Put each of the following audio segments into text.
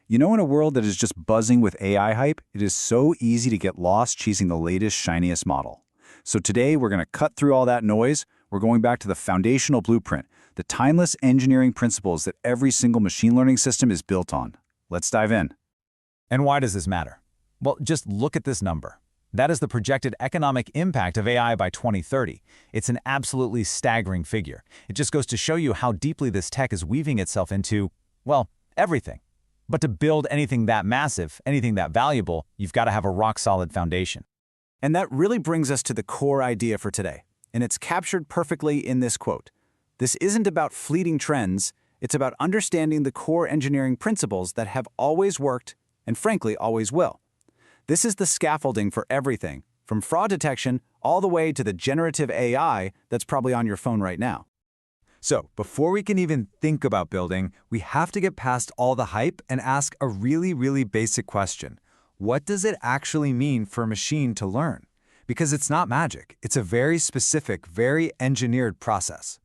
You know, in a world that is just buzzing with AI hype, it is so easy to get lost chasing the latest, shiniest model. So today, we're going to cut through all that noise. We're going back to the foundational blueprint, the timeless engineering principles that every single machine learning system is built on. Let's dive in. And why does this matter? Well, just look at this number. That is the projected economic impact of AI by 2030. It's an absolutely staggering figure. It just goes to show you how deeply this tech is weaving itself into, well, everything. But to build anything that massive, anything that valuable, you've got to have a rock-solid foundation. And that really brings us to the core idea for today, and it's captured perfectly in this quote. This isn't about fleeting trends, it's about understanding the core engineering principles that have always worked and frankly always will. This is the scaffolding for everything, from fraud detection all the way to the generative AI that's probably on your phone right now. So, before we can even think about building, we have to get past all the hype and ask a really basic question. What does it actually mean for a machine to learn? Because it's not magic. It's a very specific, very engineered process.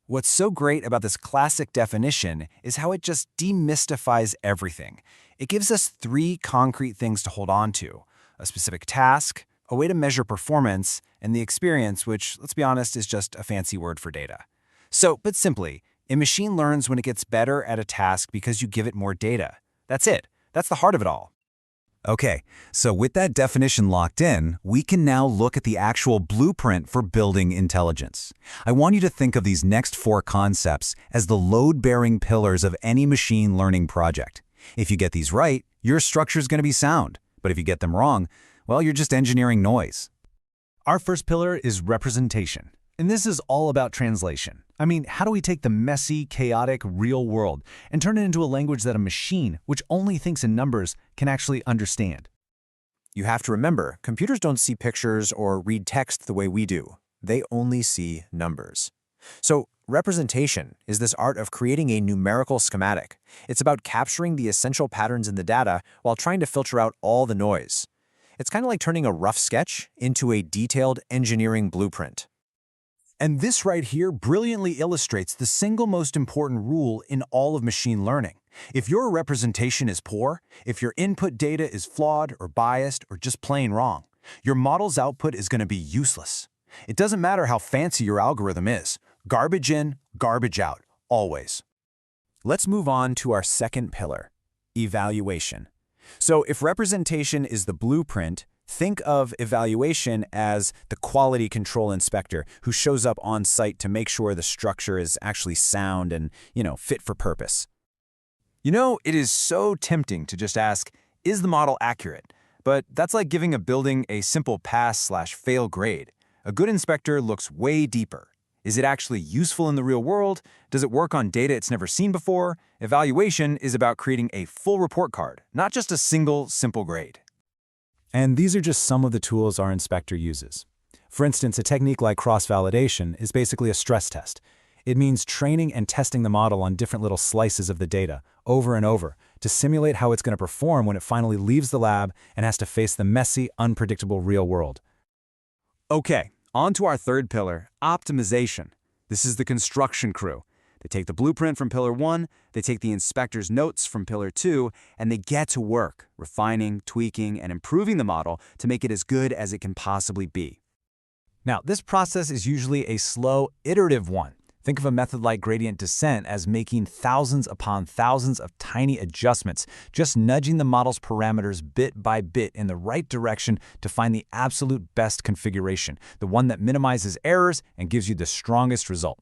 What's so great about this classic definition is how it just demystifies everything. It gives us three concrete things to hold on to: a specific task, a way to measure performance, and the experience, which, let's be honest, is just a fancy word for data. So, put simply, a machine learns when it gets better at a task because you give it more data. That's it. That's the heart of it all. Okay, so with that definition locked in, we can now look at the actual blueprint for building intelligence. I want you to think of these next four concepts as the load-bearing pillars of any machine learning project. If you get these right, your structure is going to be sound. But if you get them wrong, well, you're just engineering noise. Our first pillar is representation. And this is all about translation. I mean, how do we take the messy, chaotic, real world and turn it into a language that a machine, which only thinks in numbers, can actually understand? You have to remember, computers don't see pictures or read text the way we do. They only see numbers. So, representation is this art of creating a numerical schematic. It's about capturing the essential patterns in the data while trying to filter out all the noise. It's kind of like turning a rough sketch into a detailed engineering blueprint. And this right here brilliantly illustrates the single most important rule in all of machine learning. If your representation is poor, if your input data is flawed or biased or just plain wrong, your model's output is going to be useless. It doesn't matter how fancy your algorithm is. Garbage in, garbage out, always. Let's move on to our second pillar, evaluation. So if representation is the blueprint, think of evaluation as the quality control inspector who shows up on site to make sure the structure is actually sound and, fit for purpose. It is so tempting to just ask, is the model accurate? But that's like giving a building a simple pass/fail grade. A good inspector looks way deeper. Is it actually useful in the real world? Does it work on data it's never seen before? Evaluation is about creating a full report card, not just a single, simple grade. And these are just some of the tools our inspector uses. For instance, a technique like cross-validation is basically a stress test. It means training and testing the model on different little slices of the data over and over to simulate how it's going to perform when it finally leaves the lab and has to face the messy, unpredictable real world. Okay, on to our third pillar, optimization. This is the construction crew. They take the blueprint from Pillar 1, they take the inspector's notes from Pillar 2, and they get to work, refining, tweaking, and improving the model to make it as good as it can possibly be. Now, this process is usually a slow, iterative one. Think of a method like gradient descent as making thousands upon thousands of tiny adjustments, just nudging the model's parameters bit by bit in the right direction to find the absolute best configuration, the one that minimizes errors and gives you the strongest result.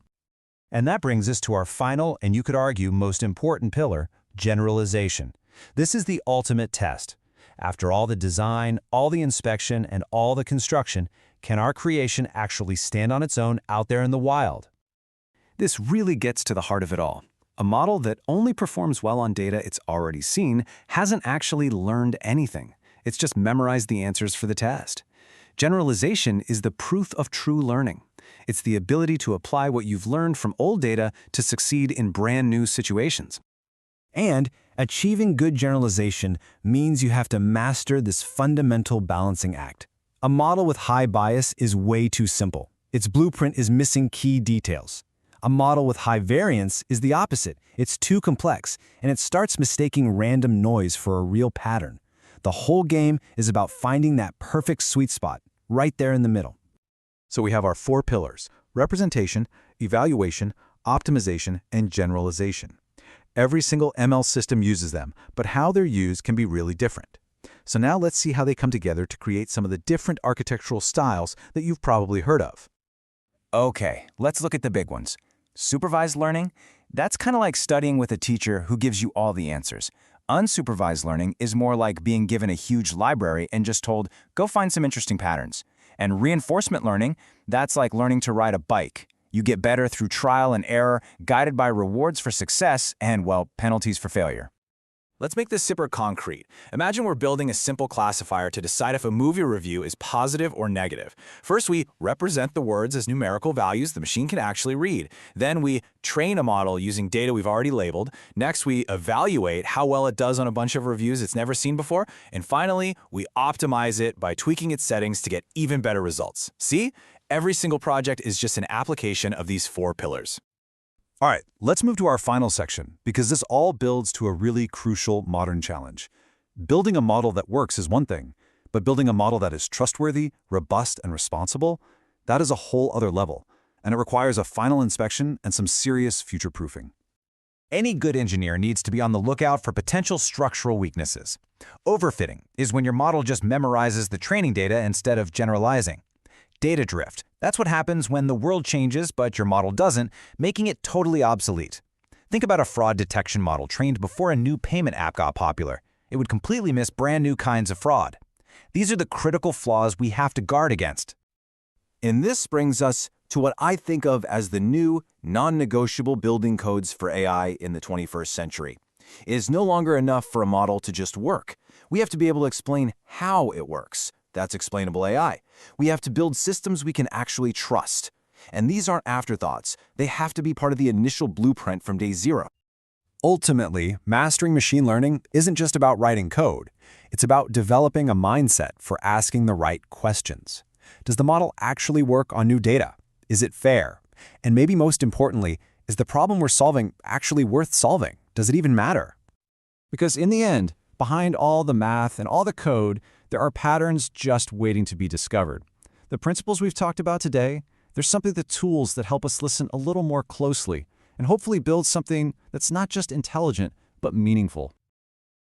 And that brings us to our final, and you could argue most important pillar, generalization. This is the ultimate test. After all the design, all the inspection, and all the construction, can our creation actually stand on its own out there in the wild? This really gets to the heart of it all. A model that only performs well on data it's already seen hasn't actually learned anything. It's just memorized the answers for the test. Generalization is the proof of true learning. It's the ability to apply what you've learned from old data to succeed in brand new situations. And achieving good generalization means you have to master this fundamental balancing act. A model with high bias is way too simple. Its blueprint is missing key details. A model with high variance is the opposite. It's too complex, and it starts mistaking random noise for a real pattern. The whole game is about finding that perfect sweet spot, right there in the middle. So we have our 4 pillars: representation, evaluation, optimization, and generalization. Every single ML system uses them, but how they're used can be really different. So now let's see how they come together to create some of the different architectural styles that you've probably heard of. Okay, let's look at the big ones. Supervised learning? That's kind of like studying with a teacher who gives you all the answers. Unsupervised learning is more like being given a huge library and just told, go find some interesting patterns. And reinforcement learning, that's like learning to ride a bike. You get better through trial and error, guided by rewards for success and, well, penalties for failure. Let's make this super concrete. Imagine we're building a simple classifier to decide if a movie review is positive or negative. First, we represent the words as numerical values the machine can actually read. Then we train a model using data we've already labeled. Next, we evaluate how well it does on a bunch of reviews it's never seen before. And finally, we optimize it by tweaking its settings to get even better results. See? Every single project is just an application of these 4 pillars. All right, let's move to our final section, because this all builds to a really crucial modern challenge. Building a model that works is one thing, but building a model that is trustworthy, robust, and responsible, that is a whole other level, and it requires a final inspection and some serious future-proofing. Any good engineer needs to be on the lookout for potential structural weaknesses. Overfitting is when your model just memorizes the training data instead of generalizing. Data drift. That's what happens when the world changes, but your model doesn't, making it totally obsolete. Think about a fraud detection model trained before a new payment app got popular. It would completely miss brand new kinds of fraud. These are the critical flaws we have to guard against. And this brings us to what I think of as the new, non-negotiable building codes for AI in the 21st century. It is no longer enough for a model to just work. We have to be able to explain how it works. That's explainable AI. We have to build systems we can actually trust. And these aren't afterthoughts. They have to be part of the initial blueprint from day 0. Ultimately, mastering machine learning isn't just about writing code. It's about developing a mindset for asking the right questions. Does the model actually work on new data? Is it fair? And maybe most importantly, is the problem we're solving actually worth solving? Does it even matter? Because in the end, behind all the math and all the code, there are patterns just waiting to be discovered. The principles we've talked about today, there's simply the tools that help us listen a little more closely and hopefully build something that's not just intelligent, but meaningful.